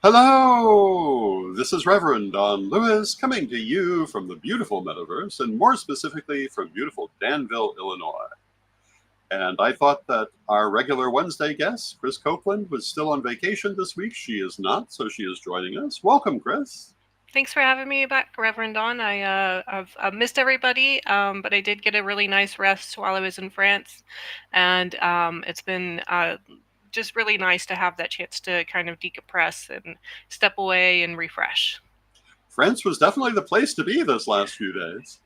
Hello! This is Reverend Don Lewis coming to you from the beautiful metaverse, and more specifically from beautiful Danville, Illinois. And I thought that our regular Wednesday guest, Chris Copeland, was still on vacation this week. She is not, so she is joining us. Welcome, Chris. Thanks for having me back, Reverend Don. I've missed everybody, but I did get a really nice rest while I was in France, and it's been just really nice to have that chance to kind of decompress and step away and refresh. France was definitely the place to be this last few days.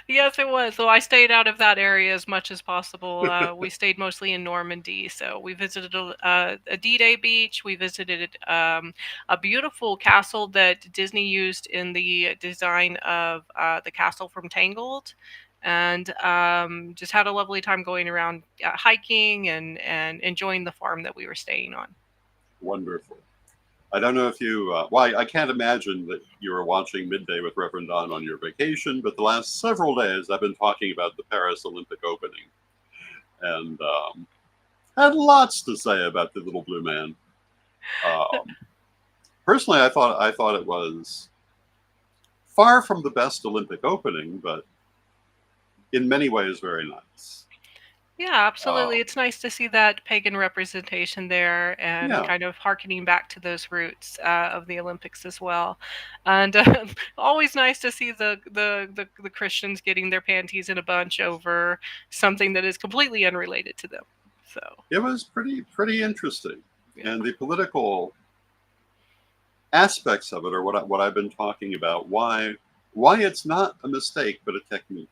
Yes, it was. So I stayed out of that area as much as possible. We stayed mostly in Normandy. So we visited a D-Day beach. We visited a beautiful castle that Disney used in the design of the castle from Tangled. And just had a lovely time going around hiking and enjoying the farm that we were staying on. Wonderful. I don't know if you, well, I can't imagine that you were watching Midday with Reverend Don on your vacation, but the last several days I've been talking about the Paris Olympic opening and had lots to say about the little blue man. Um, Personally, I thought it was far from the best Olympic opening, but in many ways very nice. Yeah, Uh, absolutely. It's nice to see that pagan representation there and yeah, kind of harkening back to those roots of the Olympics as well. And always nice to see the Christians getting their panties in a bunch over something that is completely unrelated to them. So, it was pretty interesting, yeah. and the political aspects of it are what I've been talking about. Why it's not a mistake but a technique.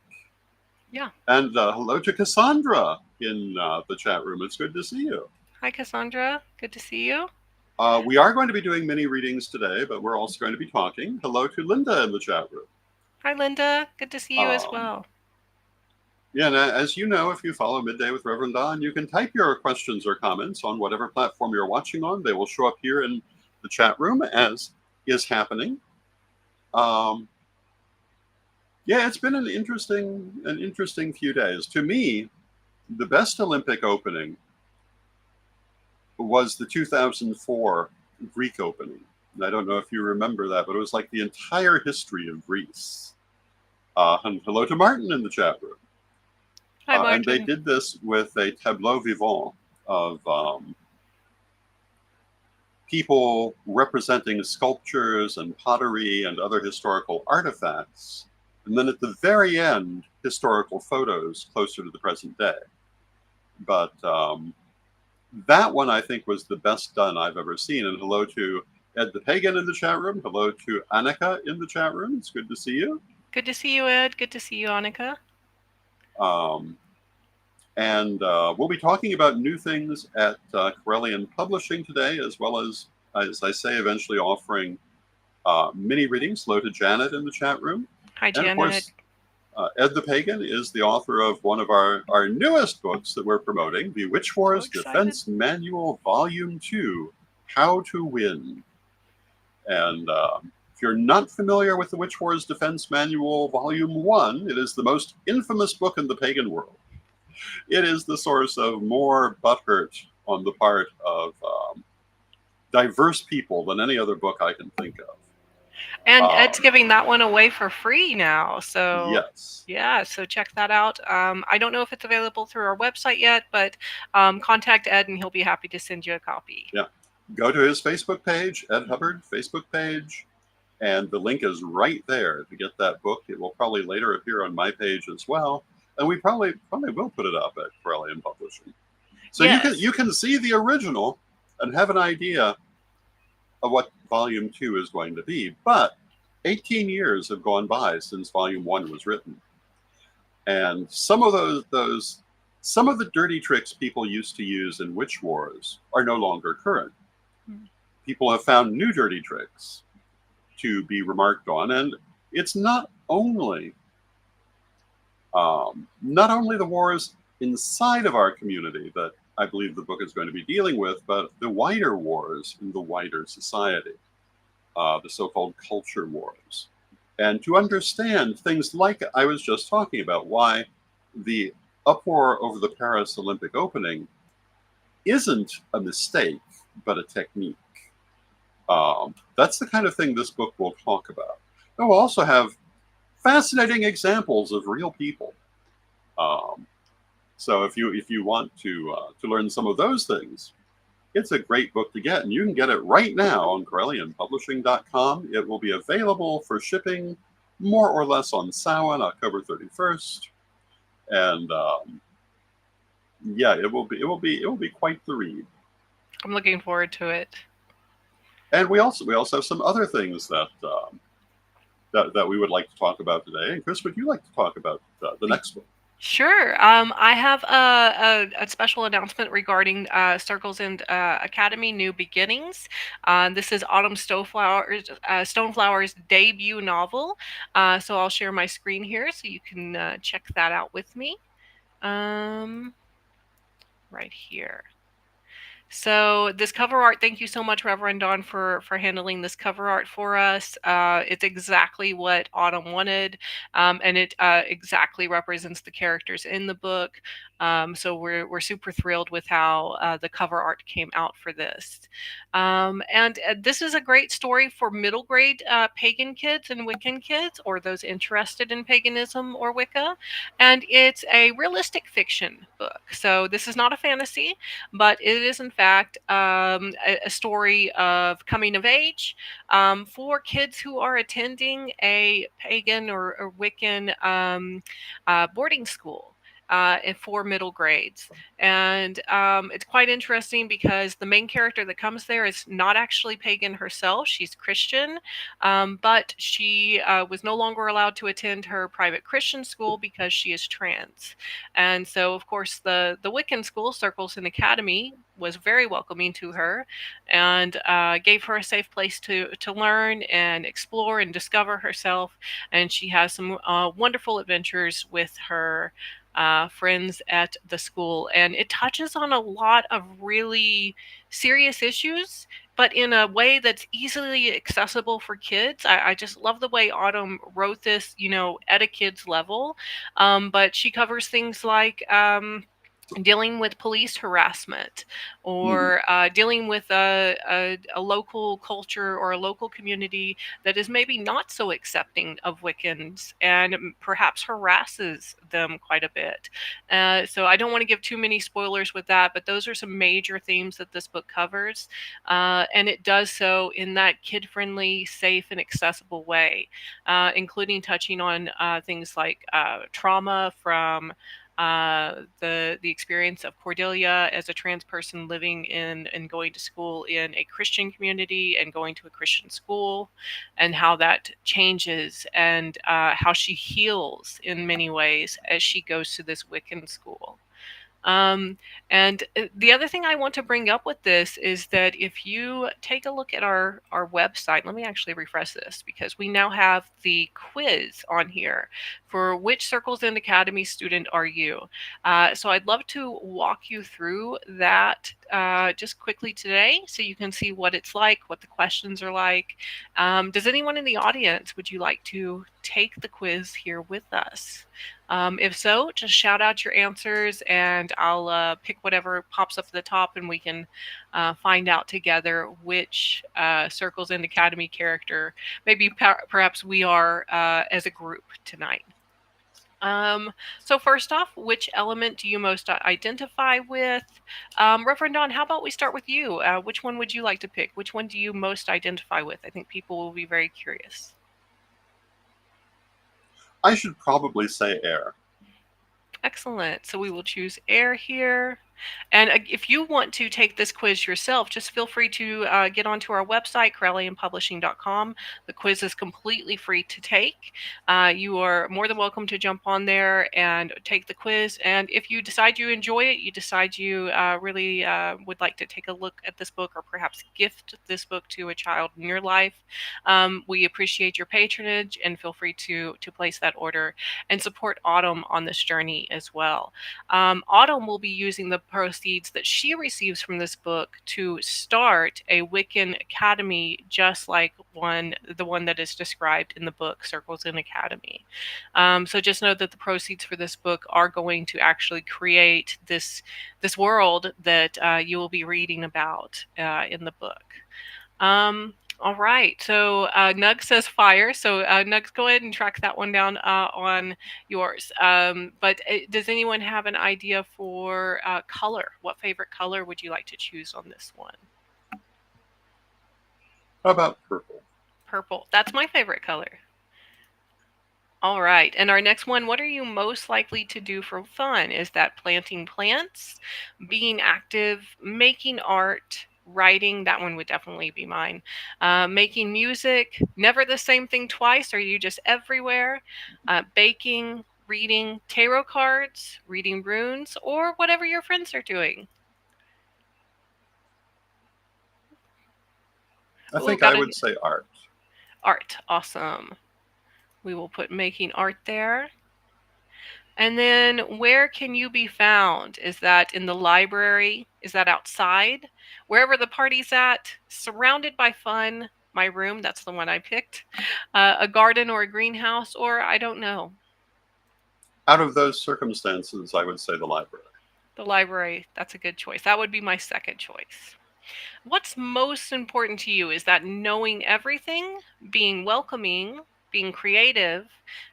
Yeah. And hello to Cassandra in the chat room. It's good to see you. Hi, Cassandra. Good to see you. We are going to be doing mini readings today, but we're also going to be talking. Hello to Linda in the chat room. Hi, Linda. Good to see you as Um, well. yeah, and as you know, if you follow Midday with Reverend Don, you can type your questions or comments on whatever platform you're watching on. They will show up here in the chat room as is happening. Um, yeah, it's been an interesting few days. To me, the best Olympic opening was the 2004 Greek opening. And I don't know if you remember that, but it was like the entire history of Greece. And hello to Martin in the chat room. Hi, And they Martin. did this with a tableau vivant of people representing sculptures and pottery and other historical artifacts. And then at the very end, historical photos closer to the present day. But that one I think was the best done I've ever seen. And hello to Ed the Pagan in the chat room. Hello to Annika in the chat room. It's good to see you. Good to see you, Ed. Good to see you, Annika. Um, and we'll be talking about new things at Correllian Publishing today, as well as I say, eventually offering mini readings. Hello to Janet in the chat room. Hi, And of Janet. course, Ed the Pagan is the author of one of our newest books that we're promoting, The Witch So Wars excited. Defense Manual Volume 2, How to Win. And if you're not familiar with the Witch Wars Defense Manual Volume 1, it is the most infamous book in the pagan world. It is the source of more butthurt on the part of diverse people than any other book I can think of. And Ed's Um, giving that one away for free now. So, yes. yeah, so check that out. I don't know if it's available through our website yet, but contact Ed and he'll be happy to send you a copy. Yeah. Go to his Facebook page, Ed Hubbard Facebook page, and the link is right there to get that book. It will probably later appear on my page as well, and we probably will put it up at Correllian Publishing, so Yes. you can see the original and have an idea of what Volume 2 is going to be. But 18 years have gone by since Volume 1 was written, and some of those some of the dirty tricks people used to use in Witch Wars are no longer current. People have found new dirty tricks to be remarked on, and it's not only the wars inside of our community that I believe the book is going to be dealing with, but the wider wars in the wider society, the so-called culture wars, and to understand things like I was just talking about, why the uproar over the Paris Olympic opening isn't a mistake but a technique. That's the kind of thing this book will talk about. It will also have fascinating examples of real people. Um, so if you want to learn some of those things, it's a great book to get, and you can get it right now on CorrellianPublishing.com. It will be available for shipping more or less on Samhain, October 31st, and yeah, it will be quite the read. I'm looking forward to it. And we also have some other things that we would like to talk about today. And Chris, would you like to talk about the next book? Sure. I have a special announcement regarding Circles and Academy New Beginnings. This is Autumn Stoneflower's debut novel. So I'll share my screen here so you can check that out with me. Right here. So this cover art, thank you so much, Reverend Don, for handling this cover art for us. It's exactly what Autumn wanted, and it exactly represents the characters in the book. So we're super thrilled with how the cover art came out for this. And this is a great story for middle grade pagan kids and Wiccan kids, or those interested in paganism or Wicca. And it's a realistic fiction book. So this is not a fantasy, but it is in fact a story of coming of age for kids who are attending a pagan or Wiccan boarding school. For middle grades. And it's quite interesting because the main character that comes there is not actually pagan herself. She's Christian, but she was no longer allowed to attend her private Christian school because she is trans. And so, of course, the Wiccan school, Circles and Academy, was very welcoming to her and gave her a safe place to learn and explore and discover herself. And she has some wonderful adventures with her friends at the school. And it touches on a lot of really serious issues, but in a way that's easily accessible for kids. I just love the way Autumn wrote this, at a kid's level. But she covers things like dealing with police harassment or dealing with a local culture or a local community that is maybe not so accepting of Wiccans and perhaps harasses them quite a bit. So I don't want to give too many spoilers with that, but those are some major themes that this book covers. And it does so in that kid-friendly, safe, and accessible way, including touching on things like trauma from the experience of Cordelia as a trans person living in and going to school in a Christian community and going to a Christian school, and how that changes and how she heals in many ways as she goes to this Wiccan school. And the other thing I want to bring up with this is that if you take a look at our website, let me actually refresh this because we now have the quiz on here for which Circles and Academy student are you. So I'd love to walk you through that just quickly today so you can see what it's like, what the questions are like. Does anyone in the audience, would you like to take the quiz here with us? If so, just shout out your answers and I'll pick whatever pops up at the top and we can find out together which Circles and Academy character maybe perhaps we are as a group tonight. So first off, which element do you most identify with? Reverend Don, how about we start with you? Which one would you like to pick? Which one do you most identify with? I think people will be very curious. I should probably say air. Excellent. So we will choose air here. And if you want to take this quiz yourself, just feel free to get onto our website, Correllianpublishing.com. The quiz is completely free to take. You are more than welcome to jump on there and take the quiz. And if you decide you enjoy it, you decide you really would like to take a look at this book or perhaps gift this book to a child in your life, we appreciate your patronage and feel free to place that order and support Autumn on this journey as well. Autumn will be using the proceeds that she receives from this book to start a Wiccan academy, just like the one that is described in the book Circles and Academy. So just know that the proceeds for this book are going to actually create this world that you will be reading about in the book. All right. So Nug says fire. So Nugs, go ahead and track that one down on yours. But does anyone have an idea for color? What favorite color would you like to choose on this one? How about purple? Purple. That's my favorite color. All right. And our next one, what are you most likely to do for fun? Is that planting plants, being active, making art, writing? That one would definitely be mine. Making music, never the same thing twice. Are you just everywhere? Baking, reading tarot cards, reading runes, or whatever your friends are doing. I Ooh, think got I it. would say art. Art. Awesome. We will put making art there. And then where can you be found? Is that in the library? Is that outside? Wherever the party's at, surrounded by fun. My room, that's the one I picked. A garden or a greenhouse, or I don't know. Out of those circumstances, I would say the library. The library, that's a good choice. That would be my second choice. What's most important to you? Is that knowing everything, being welcoming, being creative,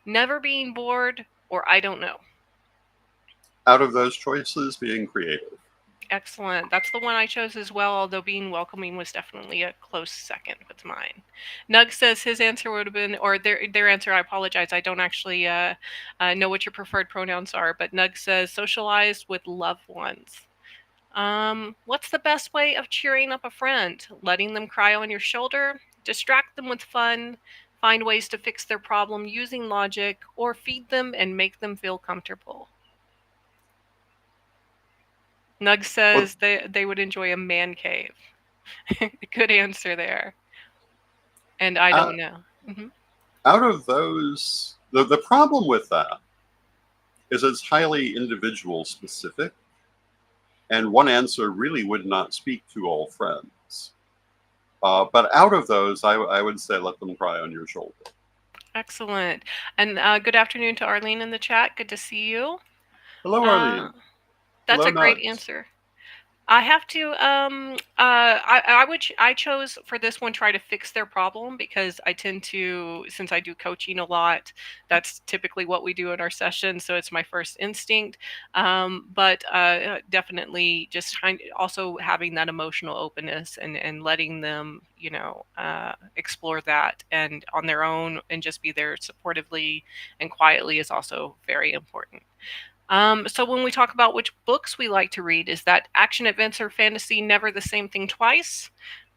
never being bored, or I don't know? Out of those choices, being creative. Excellent. That's the one I chose as well, although being welcoming was definitely a close second with mine. Nug says his answer would have been, or their answer, I apologize, I don't actually know what your preferred pronouns are, but Nug says socialize with loved ones. What's the best way of cheering up a friend? Letting them cry on your shoulder, distract them with fun, find ways to fix their problem using logic, or feed them and make them feel comfortable. Nug Well, says they would enjoy a man cave. Good answer there. And I out, don't know. Hmm. out of those, the problem with that is it's highly individual specific, and one answer really would not speak to all friends. But out of those, I would say let them cry on your shoulder. Excellent. And good afternoon to Arlene in the chat. Good to see you. Hello, Uh, Arlene. that's Hello, a great Nugs. answer. I have to I chose for this one try to fix their problem because I tend to, since I do coaching a lot, that's typically what we do in our sessions, so it's my first instinct. But definitely just also having that emotional openness and letting them, explore that and on their own and just be there supportively and quietly is also very important. So when we talk about which books we like to read, is that action, adventure, fantasy, never the same thing twice?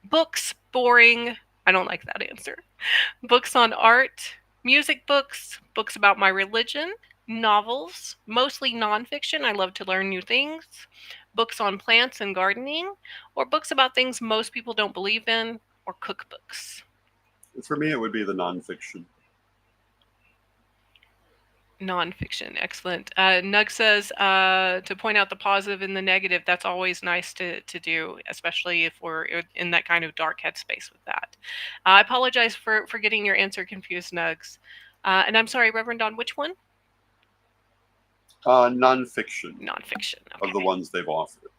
Books, boring. I don't like that answer. Books on art, music books, books about my religion, novels, mostly nonfiction. I love to learn new things. Books on plants and gardening, or books about things most people don't believe in, or cookbooks. For me, it would be the nonfiction. Nonfiction, excellent. Nug says to point out the positive and the negative. That's always nice to do, especially if we're in that kind of dark headspace with that. I apologize for getting your answer confused, Nugs. And I'm sorry, Reverend Don, which one? Nonfiction Nonfiction. of the Okay. ones they've offered.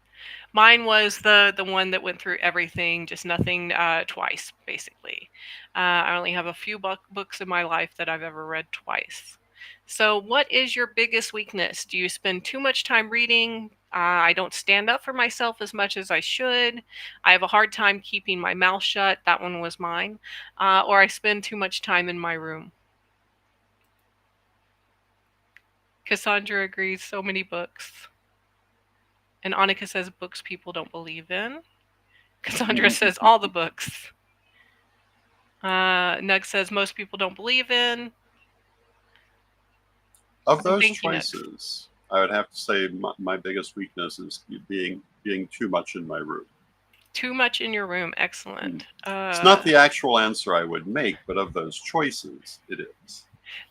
Mine was the one that went through everything, just nothing twice, basically. I only have a few books in my life that I've ever read twice. So, what is your biggest weakness? Do you spend too much time reading? I don't stand up for myself as much as I should. I have a hard time keeping my mouth shut. That one was mine. Or I spend too much time in my room. Cassandra agrees, so many books. And Annika says books people don't believe in. Cassandra says all the books. Nug says most people don't believe in. Of And those thank you, Nugs. choices, I would have to say my biggest weakness is being too much in my room. Too much in your room. Excellent. It's not the actual answer I would make, but of those choices, it is.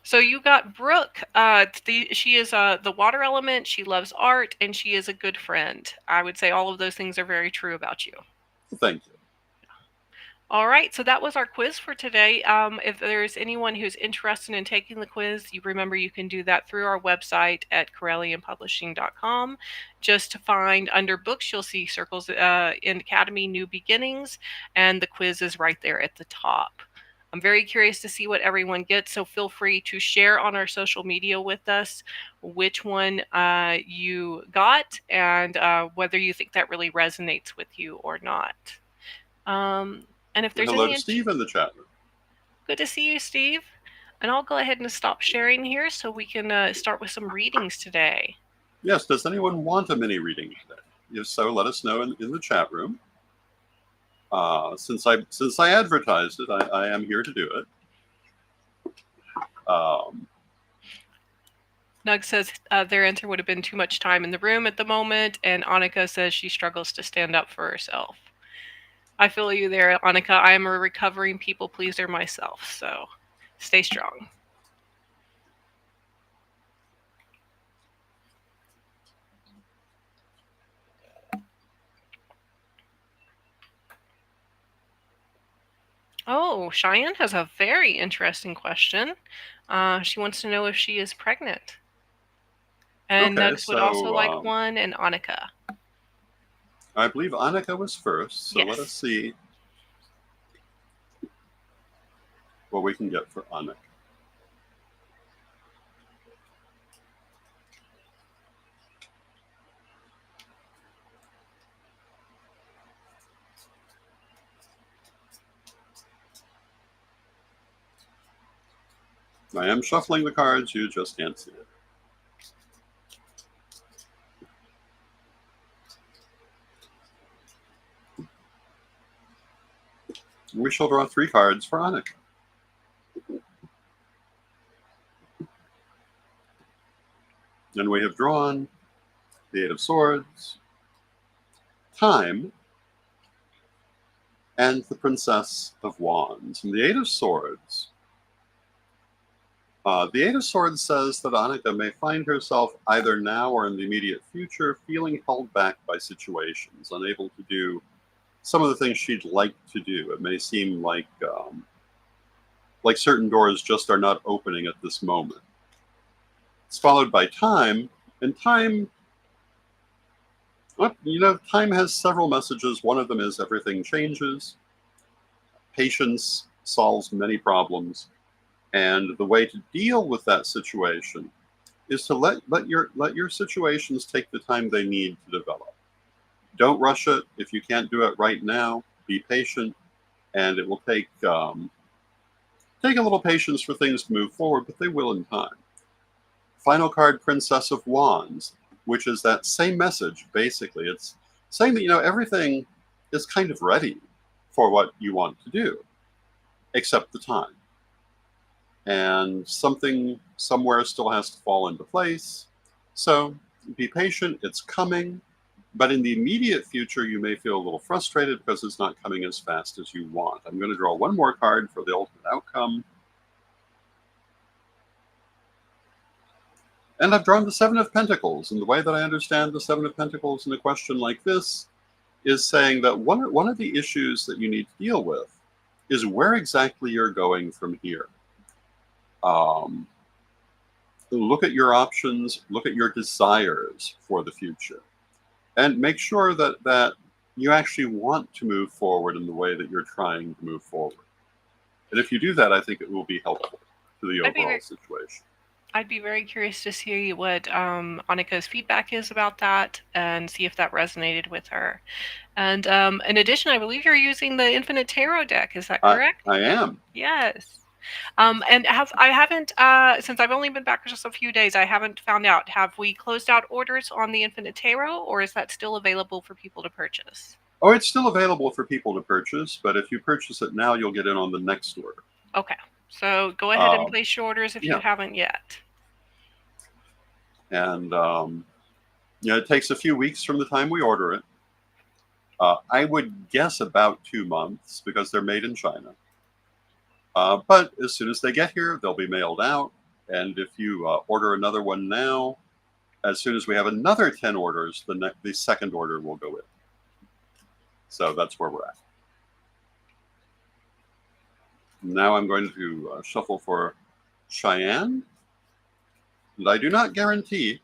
So you got Brooke. She is the water element. She loves art, and she is a good friend. I would say all of those things are very true about you. Thank you. All right, so that was our quiz for today. If there's anyone who's interested in taking the quiz, you remember you can do that through our website at correllianpublishing.com. Just to find under books, you'll see Circles in Academy New Beginnings, and the quiz is right there at the top. I'm very curious to see what everyone gets, so feel free to share on our social media with us which one you got and whether you think that really resonates with you or not. And if And there's hello any, to Steve in the chat room. good to see you, Steve. And I'll go ahead and stop sharing here so we can start with some readings today. Yes, does anyone want a mini reading today? If so, let us know in the chat room. Since I advertised it, I am here to do it. Nug says their answer would have been too much time in the room at the moment, and Annika says she struggles to stand up for herself. I feel you there, Annika. I am a recovering people pleaser myself, so stay strong. Oh, Cheyenne has a very interesting question. She wants to know if she is pregnant. And Okay, Nugs would also like so one, and Annika. I believe Annika was first, so let us Yes. see what we can get for Annika. I am shuffling the cards, you just can't see it. We shall draw 3 cards for Annika. And we have drawn the 8 of Swords, Time, and the Princess of Wands. And the 8 of Swords, says that Annika may find herself either now or in the immediate future feeling held back by situations, unable to do some of the things she'd like to do. It may seem like certain doors just are not opening at this moment. It's followed by Time, and Time, Time has several messages. One of them is everything changes. Patience solves many problems. And the way to deal with that situation is to let your situations take the time they need to develop. Don't rush it. If you can't do it right now, be patient, and it will take a little patience for things to move forward, but they will in time. Final card, Princess of Wands, which is that same message. Basically, it's saying that everything is kind of ready for what you want to do, except the time. And something somewhere still has to fall into place. So be patient, it's coming. But in the immediate future, you may feel a little frustrated because it's not coming as fast as you want. I'm going to draw one more card for the ultimate outcome. And I've drawn the 7 of Pentacles. And the way that I understand the 7 of Pentacles in a question like this is saying that one of the issues that you need to deal with is where exactly you're going from here. Look at your options, look at your desires for the future, and make sure that you actually want to move forward in the way that you're trying to move forward. And if you do that, I think it will be helpful to the overall situation. I'd be very curious to see what Annika's feedback is about that and see if that resonated with her. And in addition, I believe you're using the Infinite Tarot deck. Is that correct? I am. Yes. And I haven't, since I've only been back for just a few days, I haven't found out. Have we closed out orders on the Infinite Tarot, or is that still available for people to purchase? Oh, it's still available for people to purchase, but if you purchase it now, you'll get in on the next order. Okay. So go ahead and place your orders if you haven't yet. And it takes a few weeks from the time we order it. I would guess about 2 months because they're made in China. But as soon as they get here, they'll be mailed out. And if you order another one now, as soon as we have another 10 orders, the second order will go in. So that's where we're at. Now I'm going to shuffle for Cheyenne. And I do not guarantee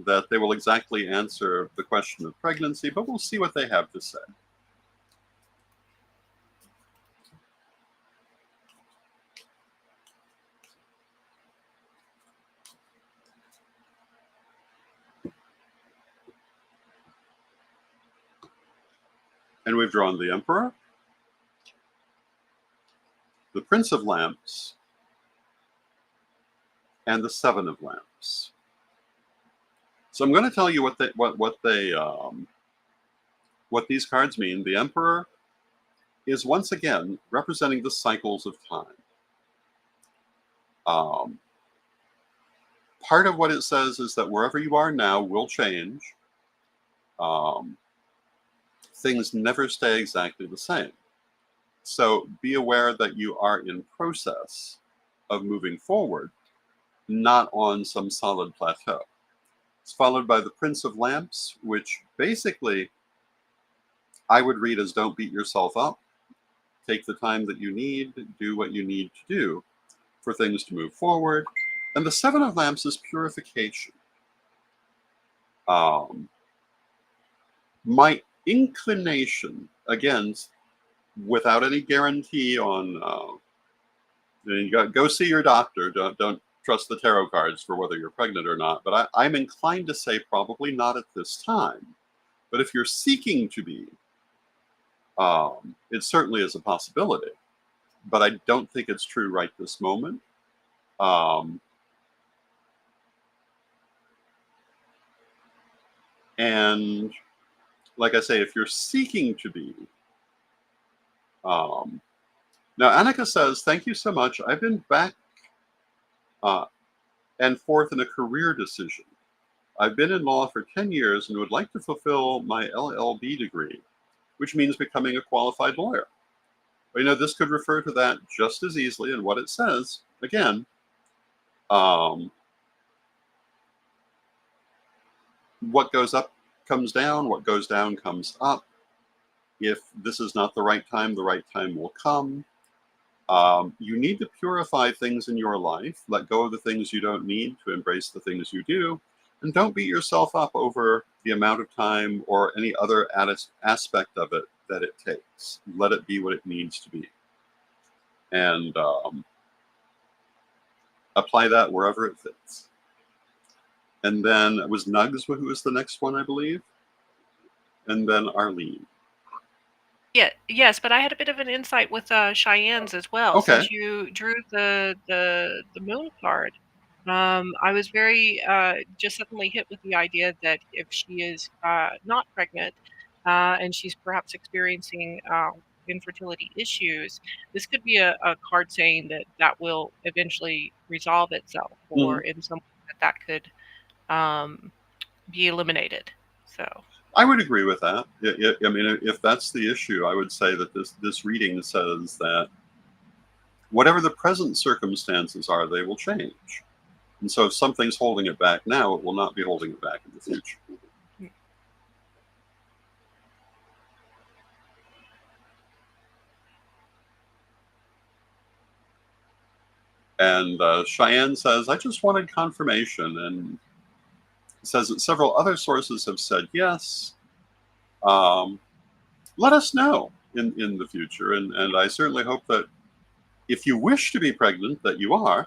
that they will exactly answer the question of pregnancy, but we'll see what they have to say. And we've drawn the Emperor, the Prince of Lamps, and the Seven of Lamps. So I'm going to tell you what these cards mean. The Emperor is once again representing the cycles of time. Part of what it says is that wherever you are now will change. Things never stay exactly the same. So be aware that you are in process of moving forward, not on some solid plateau. It's followed by the Prince of Lamps, which basically I would read as don't beat yourself up. Take the time that you need, do what you need to do for things to move forward. And the Seven of Lamps is purification. My inclination, again, without any guarantee on, you got go see your doctor. Don't trust the tarot cards for whether you're pregnant or not. But I'm inclined to say probably not at this time. But if you're seeking to be, it certainly is a possibility. But I don't think it's true right this moment. And like I say, if you're seeking to be, now Annika says, thank you so much. I've been back and forth in a career decision. I've been in law for 10 years and would like to fulfill my LLB degree, which means becoming a qualified lawyer. But, this could refer to that just as easily. And what it says, again, what goes up comes down, what goes down comes up. If this is not the right time will come. You need to purify things in your life, let go of the things you don't need to embrace the things you do, and don't beat yourself up over the amount of time or any other aspect of it that it takes. Let it be what it needs to be. And apply that wherever it fits. And then it was Nugs who was the next one, I believe. And then Arlene. Yeah, yes, but I had a bit of an insight with Cheyenne's as well. Okay. Since you drew the moon card, I was very just suddenly hit with the idea that if she is not pregnant and she's perhaps experiencing infertility issues, this could be a card saying that will eventually resolve itself, or in some way that could be eliminated. So I would agree with that. I mean, if that's the issue, I would say that this reading says that whatever the present circumstances are, they will change. And so if something's holding it back now, it will not be holding it back in the future. And Cheyenne says, I just wanted confirmation. And says that several other sources have said yes. Let us know in the future. And I certainly hope that if you wish to be pregnant, that you are.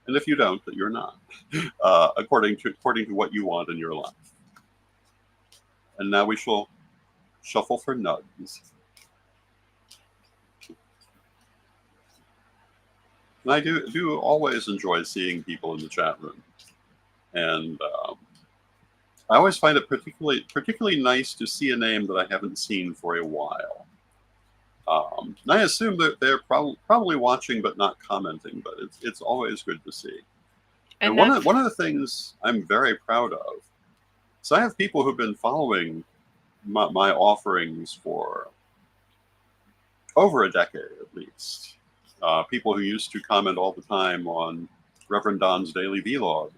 And if you don't, that you're not, according to what you want in your life. And now we shall shuffle for Nugs. And I do always enjoy seeing people in the chat room, and I always find it particularly nice to see a name that I haven't seen for a while. And I assume that they're probably watching but not commenting, but it's always good to see. And one of the things I'm very proud of, so I have people who've been following my offerings for over a decade at least. People who used to comment all the time on Rev Don's daily vlog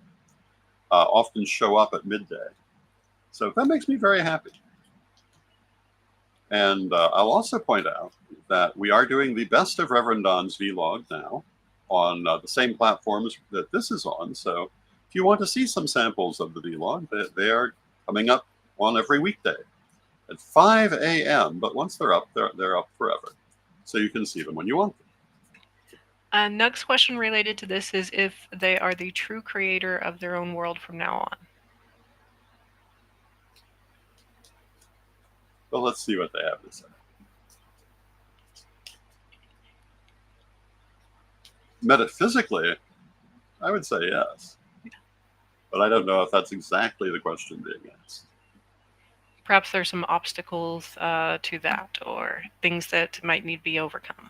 often show up at midday. So that makes me very happy. And I'll also point out that we are doing the best of Reverend Don's vlog now on the same platforms that this is on. So if you want to see some samples of the vlog, they are coming up on every weekday at 5 a.m. But once they're up, they're up forever. So you can see them when you want them. Next question related to this is if they are the true creator of their own world from now on. Well, let's see what they have to say. Metaphysically, I would say yes. But I don't know if that's exactly the question being asked. Perhaps there's some obstacles to that, or things that might need to be overcome.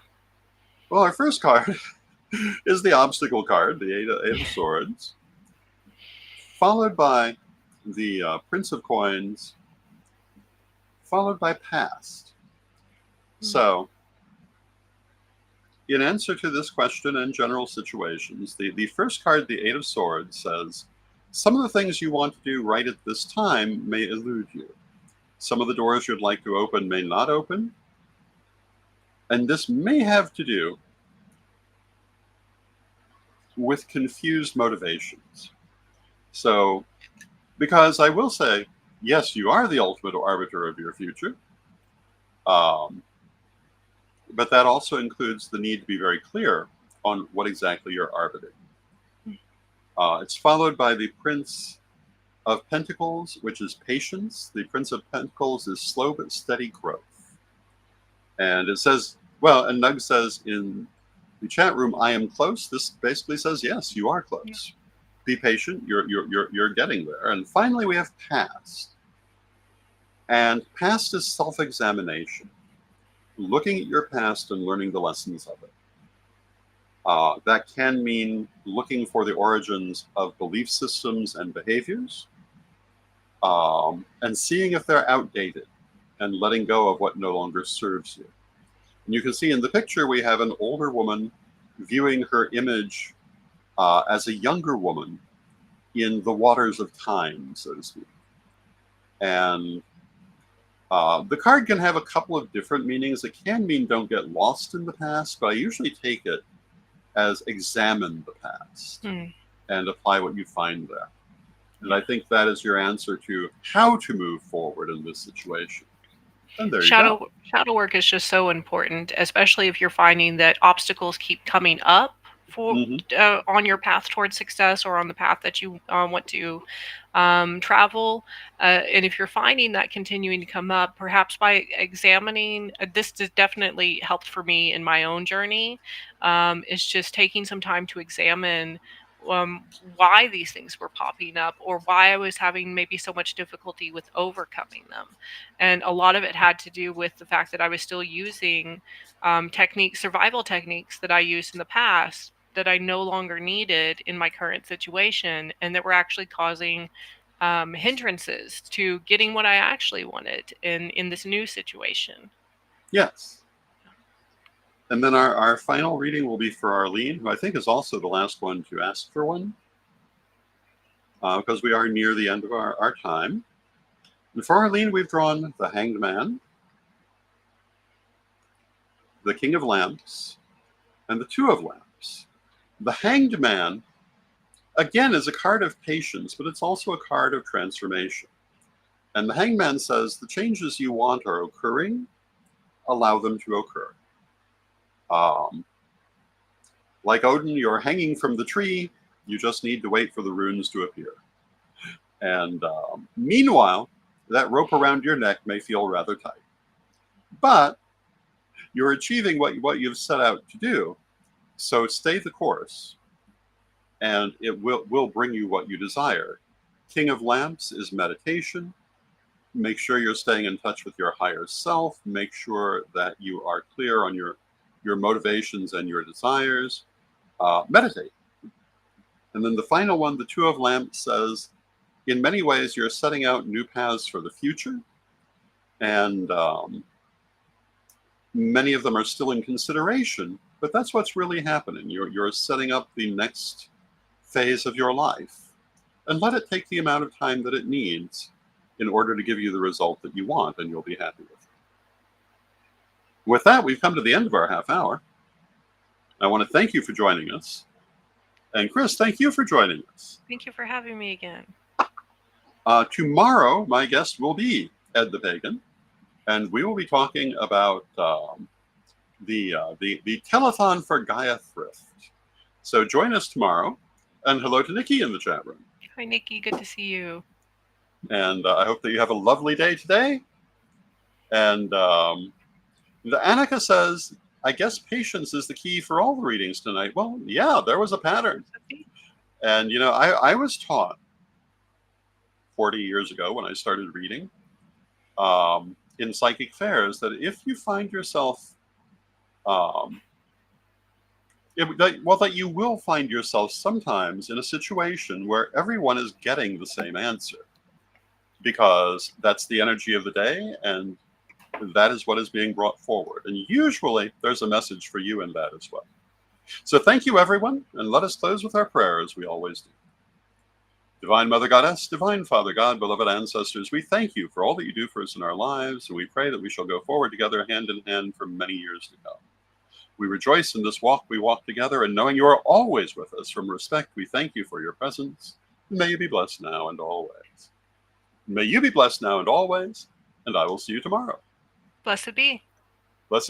Well, our first card is the obstacle card, the Eight of Swords, followed by the Prince of Coins, followed by Past. So, in answer to this question and general situations, the first card, the Eight of Swords, says, some of the things you want to do right at this time may elude you. Some of the doors you'd like to open may not open. And this may have to do with confused motivations. So, because I will say, yes, you are the ultimate arbiter of your future. But that also includes the need to be very clear on what exactly you're arbitering. It's followed by the Prince of Pentacles, which is patience. The Prince of Pentacles is slow but steady growth. And it says, well, and Nug says in the chat room, I am close. This basically says, yes, you are close. Yeah. Be patient. You're getting there. And finally, we have Past. And Past is self-examination, looking at your past and learning the lessons of it. That can mean looking for the origins of belief systems and behaviors, and seeing if they're outdated and letting go of what no longer serves you. And you can see in the picture, we have an older woman viewing her image as a younger woman in the waters of time, so to speak. And the card can have a couple of different meanings. It can mean don't get lost in the past, but I usually take it as examine the past and apply what you find there. And I think that is your answer to how to move forward in this situation. And there you go. Shadow work is just so important, especially if you're finding that obstacles keep coming up for on your path towards success or on the path that you want to travel. And if you're finding that continuing to come up, perhaps by examining, this has definitely helped for me in my own journey, is just taking some time to examine why these things were popping up or why I was having maybe so much difficulty with overcoming them. And a lot of it had to do with the fact that I was still using survival techniques that I used in the past that I no longer needed in my current situation, and that were actually causing hindrances to getting what I actually wanted in this new situation. Yes. And then our final reading will be for Arlene, who I think is also the last one to ask for one, because we are near the end of our time. And for Arlene, we've drawn the Hanged Man, the King of Lamps, and the Two of Lamps. The Hanged Man, again, is a card of patience, but it's also a card of transformation. And the Hanged Man says the changes you want are occurring, allow them to occur. Like Odin, you're hanging from the tree. You just need to wait for the runes to appear. And meanwhile, that rope around your neck may feel rather tight. But you're achieving what you've set out to do. So stay the course, and it will bring you what you desire. King of Lamps is meditation. Make sure you're staying in touch with your higher self. Make sure that you are clear on your motivations and your desires. Meditate. And then the final one, the Two of Lamps, says, in many ways, you're setting out new paths for the future. And many of them are still in consideration, but that's what's really happening. You're setting up the next phase of your life. And let it take the amount of time that it needs in order to give you the result that you want, and you'll be happy with it. With that, we've come to the end of our half hour. I want to thank you for joining us. And Chris, thank you for joining us. Thank you for having me again. Tomorrow, my guest will be Ed the Pagan, and we will be talking about the telethon for Gaia Thrift. So join us tomorrow, and hello to Nikki in the chat room. Hi, Nikki. Good to see you. And I hope that you have a lovely day today. And the Annika says, I guess patience is the key for all the readings tonight. Well, yeah, there was a pattern. And, you know, I was taught 40 years ago when I started reading in psychic fairs that if you find yourself, that you will find yourself sometimes in a situation where everyone is getting the same answer, because that's the energy of the day and that is what is being brought forward. And usually there's a message for you in that as well. So thank you, everyone, and let us close with our prayer as we always do. Divine Mother Goddess, Divine Father God, beloved ancestors, we thank you for all that you do for us in our lives, and we pray that we shall go forward together hand in hand for many years to come. We rejoice in this walk we walk together, and knowing you are always with us, from respect, we thank you for your presence. May you be blessed now and always. May you be blessed now and always, and I will see you tomorrow. Blessed be. Blessed